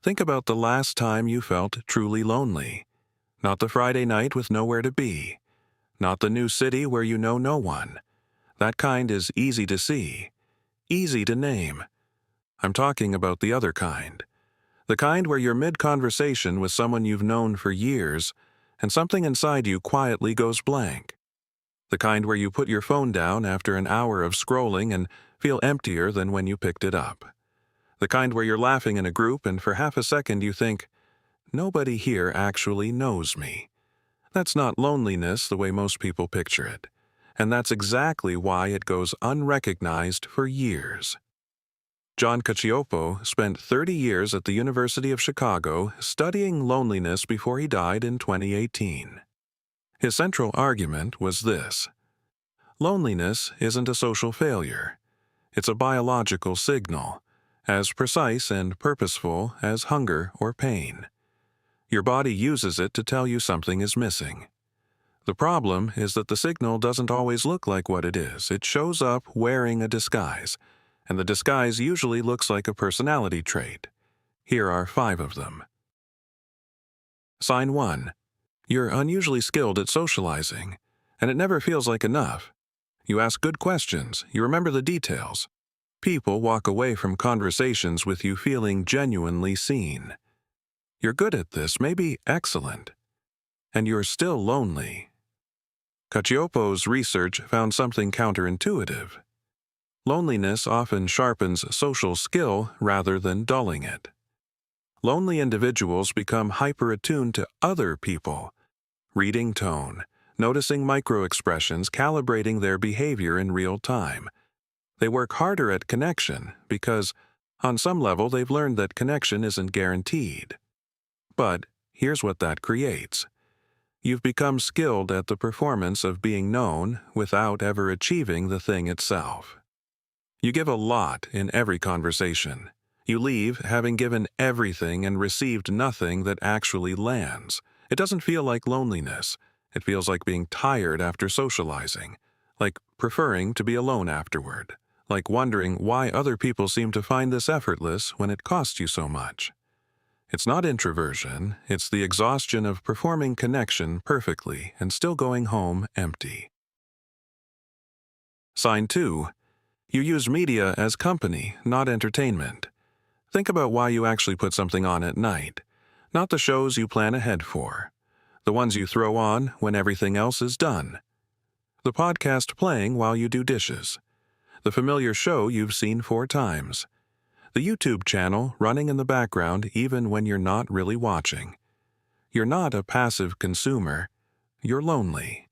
Think about the last time you felt truly lonely. Not the Friday night with nowhere to be. Not the new city where you know no one. That kind is easy to see, easy to name. I'm talking about the other kind. The kind where you're mid-conversation with someone you've known for years, and something inside you quietly goes blank. The kind where you put your phone down after an hour of scrolling and feel emptier than when you picked it up. The kind where you're laughing in a group and for half a second you think, nobody here actually knows me. That's not loneliness the way most people picture it, and that's exactly why it goes unrecognized for years. John Cacioppo spent 30 years at the University of Chicago studying loneliness before he died in 2018. His central argument was this: loneliness isn't a social failure. It's a biological signal, as precise and purposeful as hunger or pain. Your body uses it to tell you something is missing. The problem is that the signal doesn't always look like what it is. It shows up wearing a disguise, and the disguise usually looks like a personality trait. Here are 5 of them. Sign 1. You're unusually skilled at socializing, and it never feels like enough. You ask good questions, you remember the details. People walk away from conversations with you feeling genuinely seen. You're good at this, maybe excellent, and you're still lonely. Cacioppo's research found something counterintuitive. Loneliness often sharpens social skill rather than dulling it. Lonely individuals become hyper-attuned to other people, reading tone, noticing micro-expressions, calibrating their behavior in real time. They work harder at connection because, on some level, they've learned that connection isn't guaranteed. But here's what that creates. You've become skilled at the performance of being known without ever achieving the thing itself. You give a lot in every conversation. You leave having given everything and received nothing that actually lands. It doesn't feel like loneliness. It feels like being tired after socializing, like preferring to be alone afterward, like wondering why other people seem to find this effortless when it costs you so much. It's not introversion, it's the exhaustion of performing connection perfectly and still going home empty. Sign 2. You use media as company, not entertainment. Think about why you actually put something on at night, not the shows you plan ahead for, the ones you throw on when everything else is done, the podcast playing while you do dishes, the familiar show you've seen 4 times, the YouTube channel running in the background even when you're not really watching. You're not a passive consumer, you're lonely.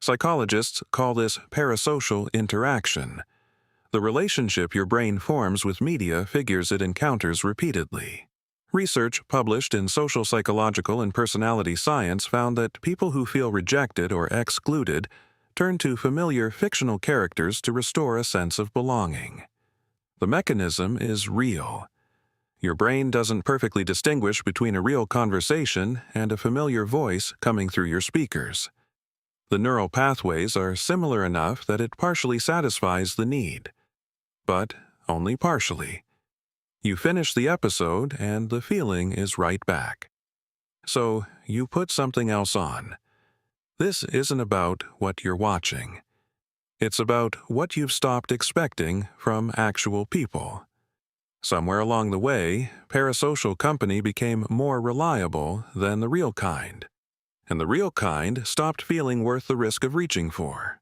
Psychologists call this parasocial interaction. The relationship your brain forms with media figures it encounters repeatedly. Research published in Social Psychological and Personality Science found that people who feel rejected or excluded turn to familiar fictional characters to restore a sense of belonging. The mechanism is real. Your brain doesn't perfectly distinguish between a real conversation and a familiar voice coming through your speakers. The neural pathways are similar enough that it partially satisfies the need, but only partially. You finish the episode and the feeling is right back. So you put something else on. This isn't about what you're watching. It's about what you've stopped expecting from actual people. Somewhere along the way, parasocial company became more reliable than the real kind, and the real kind stopped feeling worth the risk of reaching for.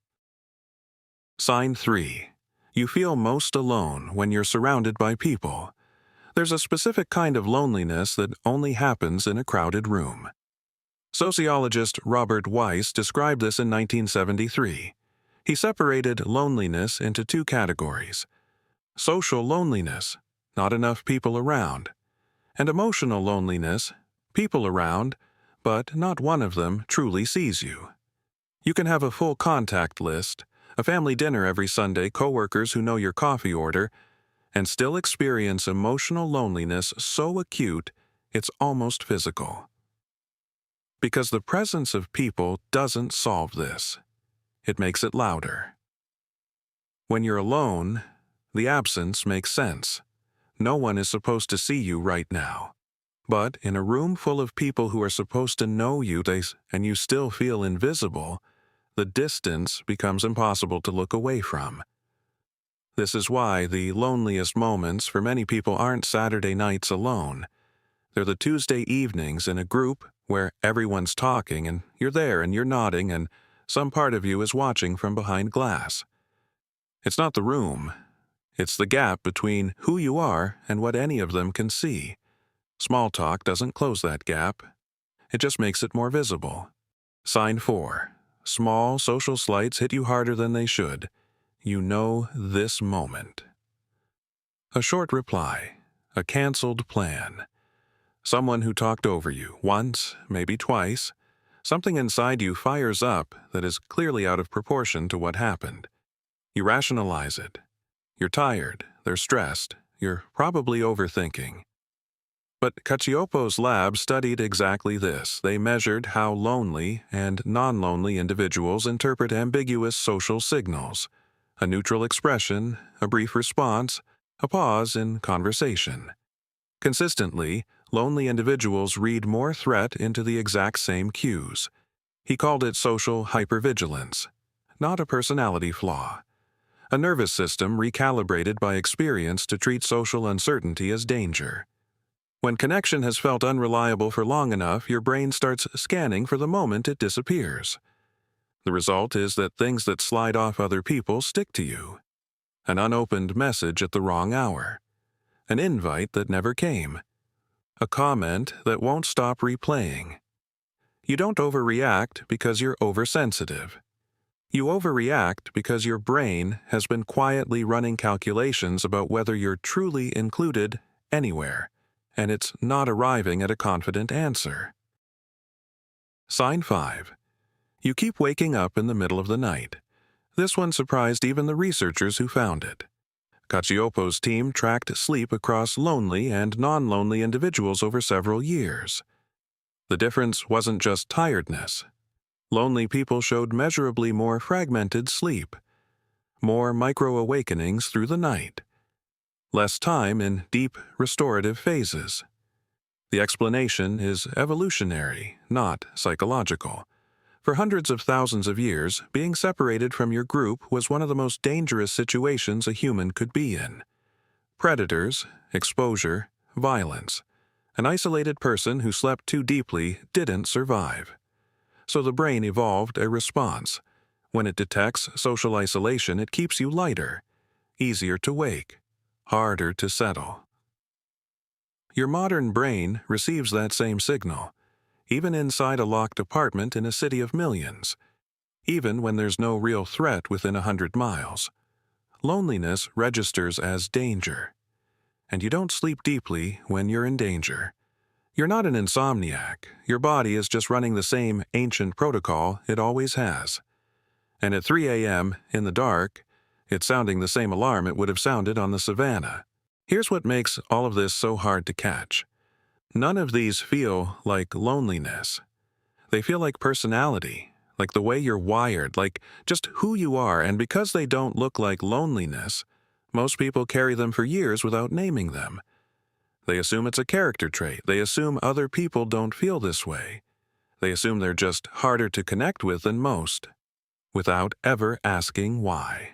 Sign 3. You feel most alone when you're surrounded by people. There's a specific kind of loneliness that only happens in a crowded room. Sociologist Robert Weiss described this in 1973. He separated loneliness into 2 categories: social loneliness, not enough people around, and emotional loneliness, people around, but not one of them truly sees you. You can have a full contact list, a family dinner every Sunday, coworkers who know your coffee order, and still experience emotional loneliness so acute it's almost physical. Because the presence of people doesn't solve this. It makes it louder. When you're alone, the absence makes sense. No one is supposed to see you right now. But in a room full of people who are supposed to know you and you still feel invisible, the distance becomes impossible to look away from. This is why the loneliest moments for many people aren't Saturday nights alone. They're the Tuesday evenings in a group where everyone's talking and you're there and you're nodding and some part of you is watching from behind glass. It's not the room. It's the gap between who you are and what any of them can see. Small talk doesn't close that gap. It just makes it more visible. Sign 4. Small social slights hit you harder than they should. You know this moment. A short reply. A canceled plan. Someone who talked over you once, maybe twice. Something inside you fires up that is clearly out of proportion to what happened. You rationalize it. You're tired, they're stressed, you're probably overthinking. But Cacioppo's lab studied exactly this. They measured how lonely and non-lonely individuals interpret ambiguous social signals. A neutral expression, a brief response, a pause in conversation. Consistently, lonely individuals read more threat into the exact same cues. He called it social hypervigilance, not a personality flaw. A nervous system recalibrated by experience to treat social uncertainty as danger. When connection has felt unreliable for long enough, your brain starts scanning for the moment it disappears. The result is that things that slide off other people stick to you. An unopened message at the wrong hour. An invite that never came. A comment that won't stop replaying. You don't overreact because you're oversensitive. You overreact because your brain has been quietly running calculations about whether you're truly included anywhere, and it's not arriving at a confident answer. Sign 5. You keep waking up in the middle of the night. This one surprised even the researchers who found it. Cacioppo's team tracked sleep across lonely and non-lonely individuals over several years. The difference wasn't just tiredness. Lonely people showed measurably more fragmented sleep, more micro-awakenings through the night, less time in deep, restorative phases. The explanation is evolutionary, not psychological. For hundreds of thousands of years, being separated from your group was one of the most dangerous situations a human could be in. Predators, exposure, violence. An isolated person who slept too deeply didn't survive. So the brain evolved a response. When it detects social isolation, it keeps you lighter, easier to wake, harder to settle. Your modern brain receives that same signal, even inside a locked apartment in a city of millions, even when there's no real threat within 100 miles. Loneliness registers as danger, and you don't sleep deeply when you're in danger. You're not an insomniac. Your body is just running the same ancient protocol it always has. And at 3 a.m., in the dark, it's sounding the same alarm it would have sounded on the savannah. Here's what makes all of this so hard to catch. None of these feel like loneliness. They feel like personality, like the way you're wired, like just who you are, and because they don't look like loneliness, most people carry them for years without naming them. They assume it's a character trait. They assume other people don't feel this way. They assume they're just harder to connect with than most, without ever asking why.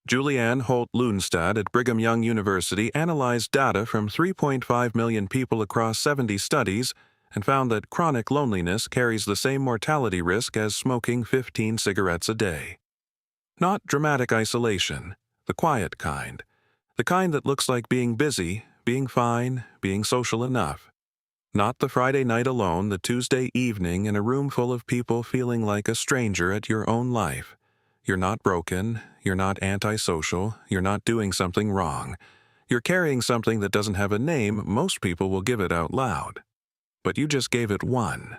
Julianne Holt-Lunstad at Brigham Young University analyzed data from 3.5 million people across 70 studies and found that chronic loneliness carries the same mortality risk as smoking 15 cigarettes a day. Not dramatic isolation, the quiet kind. The kind that looks like being busy, being fine, being social enough. Not the Friday night alone, the Tuesday evening in a room full of people feeling like a stranger at your own life. You're not broken, you're not antisocial, you're not doing something wrong. You're carrying something that doesn't have a name. Most people will give it out loud. But you just gave it one.